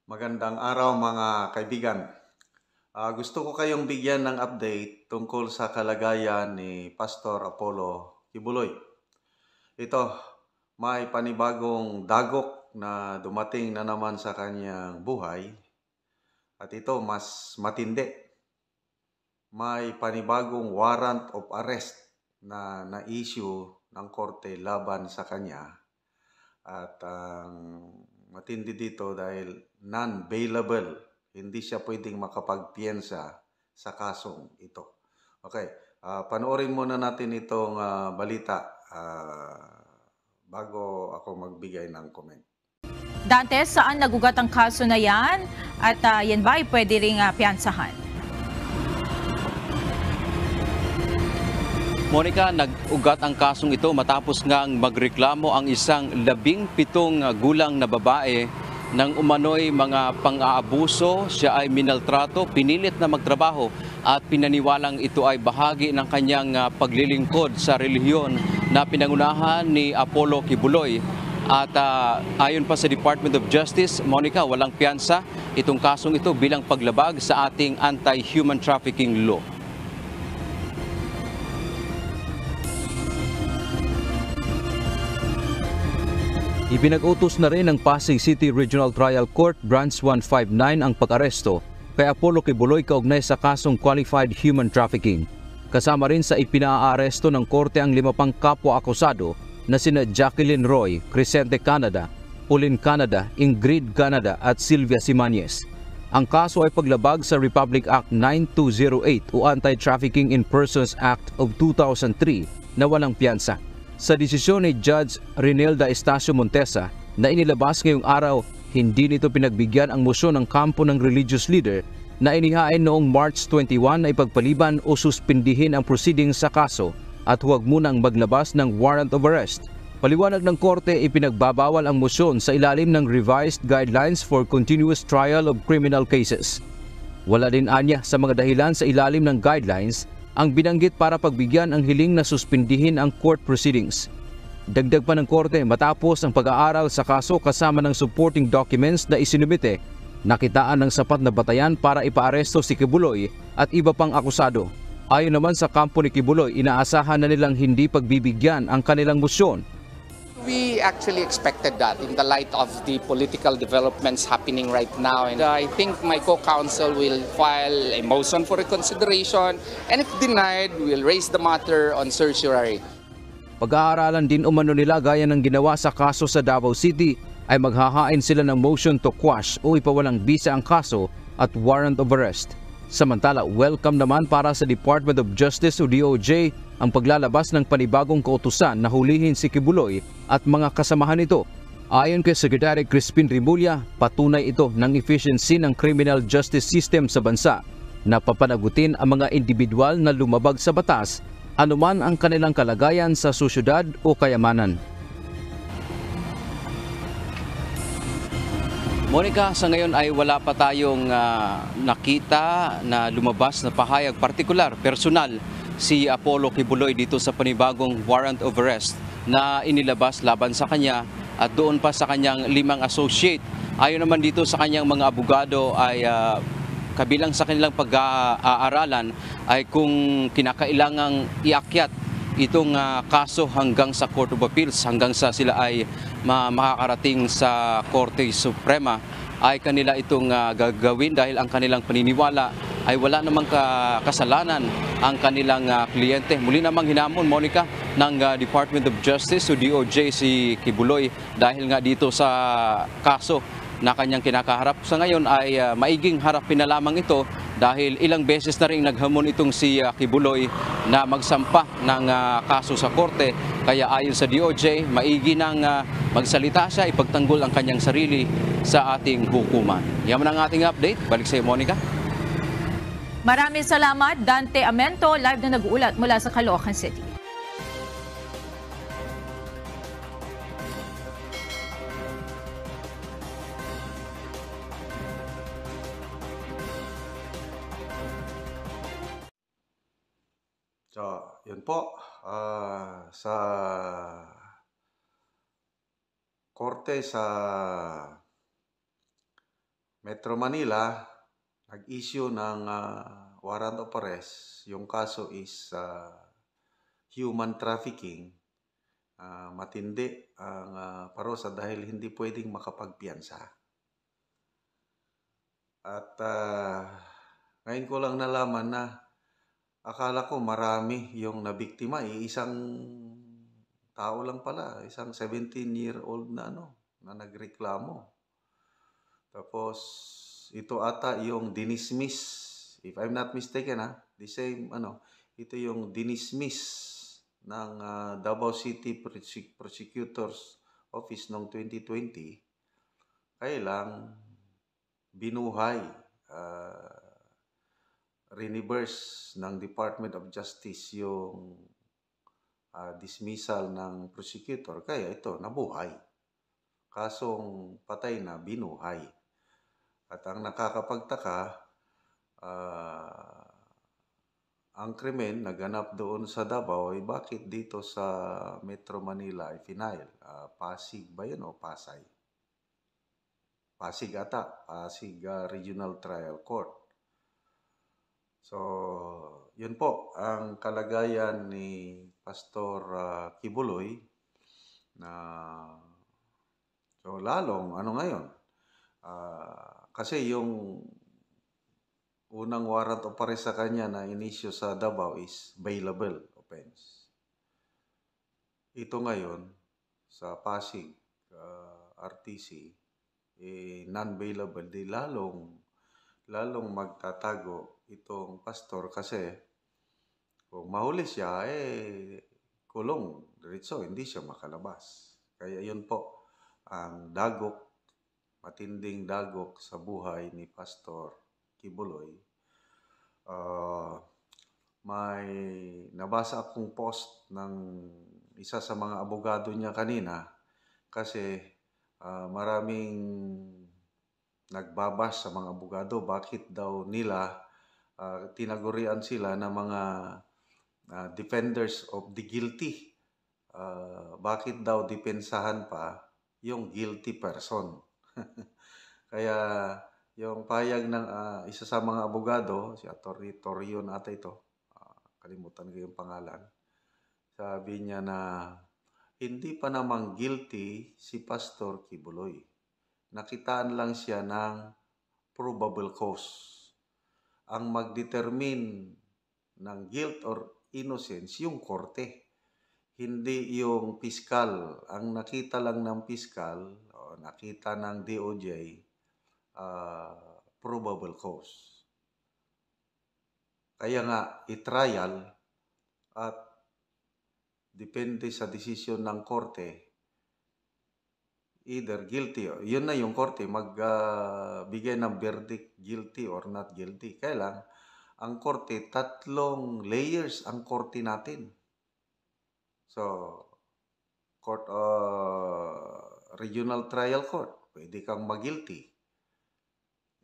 Magandang araw mga kaibigan. Gusto ko kayong bigyan ng update tungkol sa kalagayan ni Pastor Apollo Kibuloy. Ito, may panibagong dagok na dumating na naman sa kanyang buhay at ito mas matindi. May panibagong warrant of arrest na na-issue ng korte laban sa kanya. At ang matindi dito dahil non-bailable, hindi siya pwedeng makapagpiyensa sa kasong ito. Okay, panoorin muna natin itong balita bago ako magbigay ng comment. Dante, saan nagugat ang kaso na yan? At yan ba ay pwede ring piyansahan? Monica, nag-ugat ang kasong ito matapos ngang magreklamo ang isang 17 gulang na babae ng umano'y mga pang-aabuso. Siya ay minaltrato, pinilit na magtrabaho at pinaniwalang ito ay bahagi ng kanyang paglilingkod sa relihiyon na pinangunahan ni Apollo Kibuloy. At ayon pa sa Department of Justice, Monica, walang piyansa itong kasong ito bilang paglabag sa ating anti-human trafficking law. Ipinag-utos na rin ng Pasig City Regional Trial Court Branch 159 ang pag-aresto kay Apollo Kibuloy kaugnay sa kasong qualified human trafficking. Kasama rin sa ipinaaresto ng korte ang 5 pang kapwa-akusado na sina Jacqueline Roy, Crescente Canada, Pauline Canada, Ingrid Canada at Sylvia Simanes. Ang kaso ay paglabag sa Republic Act 9208 o Anti-Trafficking in Persons Act of 2003 na walang piyansa. Sa desisyon ni Judge Rinelda Estacio Montesa na inilabas ngayong araw, hindi nito pinagbigyan ang motion ng kampo ng religious leader na inihain noong March 21 na ipagpaliban o suspindihin ang proceedings sa kaso at huwag munang maglabas ng warrant of arrest. Paliwanag ng korte, ipinagbabawal ang motion sa ilalim ng Revised Guidelines for Continuous Trial of Criminal Cases. Wala din anya sa mga dahilan sa ilalim ng guidelines ang binanggit para pagbigyan ang hiling na suspindihin ang court proceedings. Dagdag pa ng korte, matapos ang pag-aaral sa kaso kasama ng supporting documents na isinumite, nakitaan ng sapat na batayan para ipaaresto si Kibuloy at iba pang akusado. Ayon naman sa kampo ni Kibuloy, inaasahan na nilang hindi pagbibigyan ang kanilang motion. We actually expected that in the light of the political developments happening right now. And I think my co-counsel will file a motion for reconsideration. And if denied, we'll raise the matter on certiorari. Pag-aaralan din umano nila gaya ng ginawa sa kaso sa Davao City ay maghahain sila ng motion to quash o ipawalang bisa ang kaso at warrant of arrest. Samantala, welcome naman para sa Department of Justice o DOJ ang paglalabas ng panibagong kautusan na hulihin si Kibuloy at mga kasamahan nito. Ayon kay Secretary Crispin Rimulya, patunay ito ng efficiency ng criminal justice system sa bansa na papanagutin ang mga individual na lumabag sa batas anuman ang kanilang kalagayan sa sosyedad o kayamanan. Monica, sa ngayon ay wala pa tayong nakita na lumabas na pahayag partikular, personal, si Apollo Kibuloy dito sa panibagong warrant of arrest na inilabas laban sa kanya at doon pa sa kanyang 5 associate. Ayon naman dito sa kanyang mga abogado ay kabilang sa kanilang pag-aaralan ay kung kinakailangang iakyat itong kaso hanggang sa Court of Appeals, hanggang sa sila ay makakarating sa Korte Suprema, ay kanila itong gagawin dahil ang kanilang paniniwala ay wala namang kasalanan ang kanilang kliyente. Muli namang hinamon, Monica, ng Department of Justice o DOJ si Kibuloy dahil nga dito sa kaso na kanyang kinakaharap. Sa ngayon ay maiging harapin na lamang ito dahil ilang beses na rin naghamon itong si Kibuloy na magsampa ng kaso sa korte. Kaya ayon sa DOJ, maigi nang magsalita siya, ipagtanggol ang kanyang sarili sa ating hukuman. Yaman ang ating update. Balik sa iyo, Monica. Maraming salamat, Dante Amento, live na nag-uulat mula sa Caloocan City. So, yun po. Sa korte sa Metro Manila nag-issue ng warrant of arrest. Yung kaso is human trafficking. Matindi ang parusa dahil hindi pwedeng makapagpiyansa. At ngayon ko lang nalaman na akala ko marami yung nabiktima. Isang tao lang pala, isang 17-year-old na na nagreklamo. Tapos ito ata yung dinismiss, if I'm not mistaken the same ito yung dinismiss ng Davao City Prosecutor's Office noong 2020. Kaya lang binuhay, reverse ng Department of Justice yung dismissal ng prosecutor. Kaya ito, nabuhay. Kasong patay na, binuhay. At ang nakakapagtaka, ang krimen naganap doon sa Davao ay bakit dito sa Metro Manila ay final? Pasig ba yun o Pasay? Pasig ata, Pasig Regional Trial Court. So, yun po ang kalagayan ni Pastor Kibuloy na so lalong ngayon? Kasi yung unang warrant of arrest sa kanya na inisyu sa Davao is bailable offense. Ito ngayon sa Pasig RTC non-bailable, di lalong magtatago itong pastor kasi kung mahuli siya kulong diretso, hindi siya makalabas. Kaya yun po ang matinding dagok sa buhay ni Pastor Kibuloy. May nabasa akong post ng isa sa mga abogado niya kanina kasi maraming nagbabash sa mga abogado bakit daw nila tinagurian sila ng mga defenders of the guilty. Bakit daw depensahan pa yung guilty person? Kaya yung payag ng isa sa mga abogado, si Atty. Torion ata ito, kalimutan ko yung pangalan, sabi niya na hindi pa namang guilty si Pastor Kibuloy. Nakitaan lang siya ng probable cause. Ang magdetermine ng guilt or innocence yung korte, hindi yung piskal. Ang nakita lang ng piskal o nakita ng DOJ, probable cause. Kaya nga, i-trial at depende sa desisyon ng korte, either guilty, yun na yung korte, magbigay ng verdict guilty or not guilty. Kaya lang, ang korte, 3 layers ang korte natin. So, regional trial court, pwede kang mag-guilty.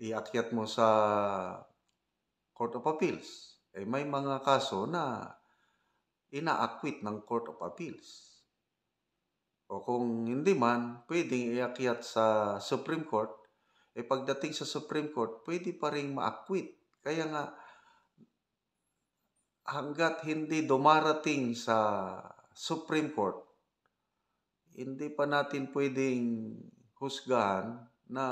Iakyat mo sa Court of Appeals. May mga kaso na ina-acquit ng Court of Appeals. O kung hindi man, pwedeng iakyat sa Supreme Court. Pagdating sa Supreme Court, pwede pa rin ma-acquit. Kaya nga, hanggat hindi dumarating sa Supreme Court, hindi pa natin pwedeng husgahan na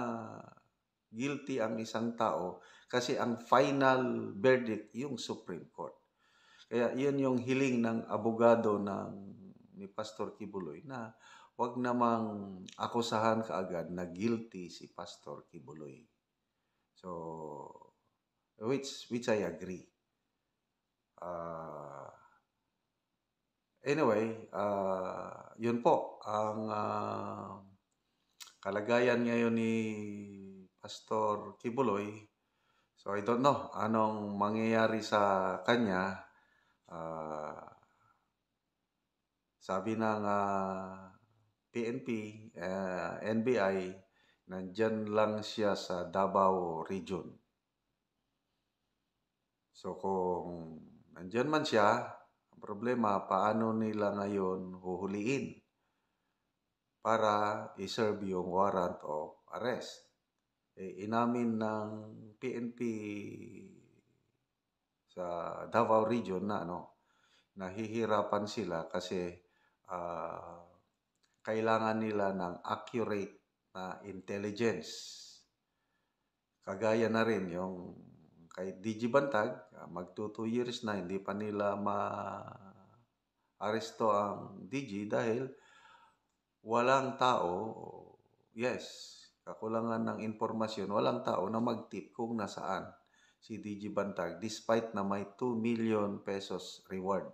guilty ang isang tao kasi ang final verdict yung Supreme Court. Kaya yun yung hiling ng abogado ni Pastor Kibuloy na wag namang akusahan kaagad na guilty si Pastor Kibuloy. So, which I agree. Anyway, yun po ang kalagayan ngayon ni Pastor Kibuloy. So I don't know anong mangyayari sa kanya. Sabi ng PNP, NBI, nandyan lang siya sa Davao Region. So kung nandyan man siya, ang problema, paano nila ngayon huhuliin para i-serve yung warrant of arrest? inamin ng PNP sa Davao Region na nahihirapan sila kasi kailangan nila ng accurate na intelligence. Kagaya na rin yung kay DG Bantag, magto 2 years na hindi pa nila ma-aresto ang DG dahil walang tao, yes, kakulangan ng impormasyon, walang tao na mag-tip kung nasaan si DG Bantag despite na may 2 million pesos reward.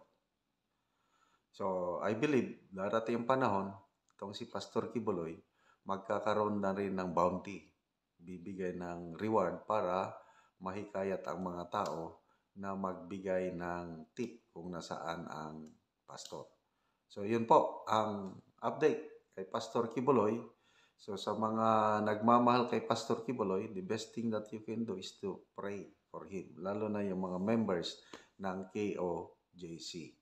So, I believe, darating yung panahon, itong si Pastor Kibuloy, magkakaroon na rin ng bounty, bibigay ng reward para mahikayat ang mga tao na magbigay ng tip kung nasaan ang pastor. So, yun po ang update kay Pastor Kibuloy. So, sa mga nagmamahal kay Pastor Kibuloy, the best thing that you can do is to pray for him, lalo na yung mga members ng KOJC.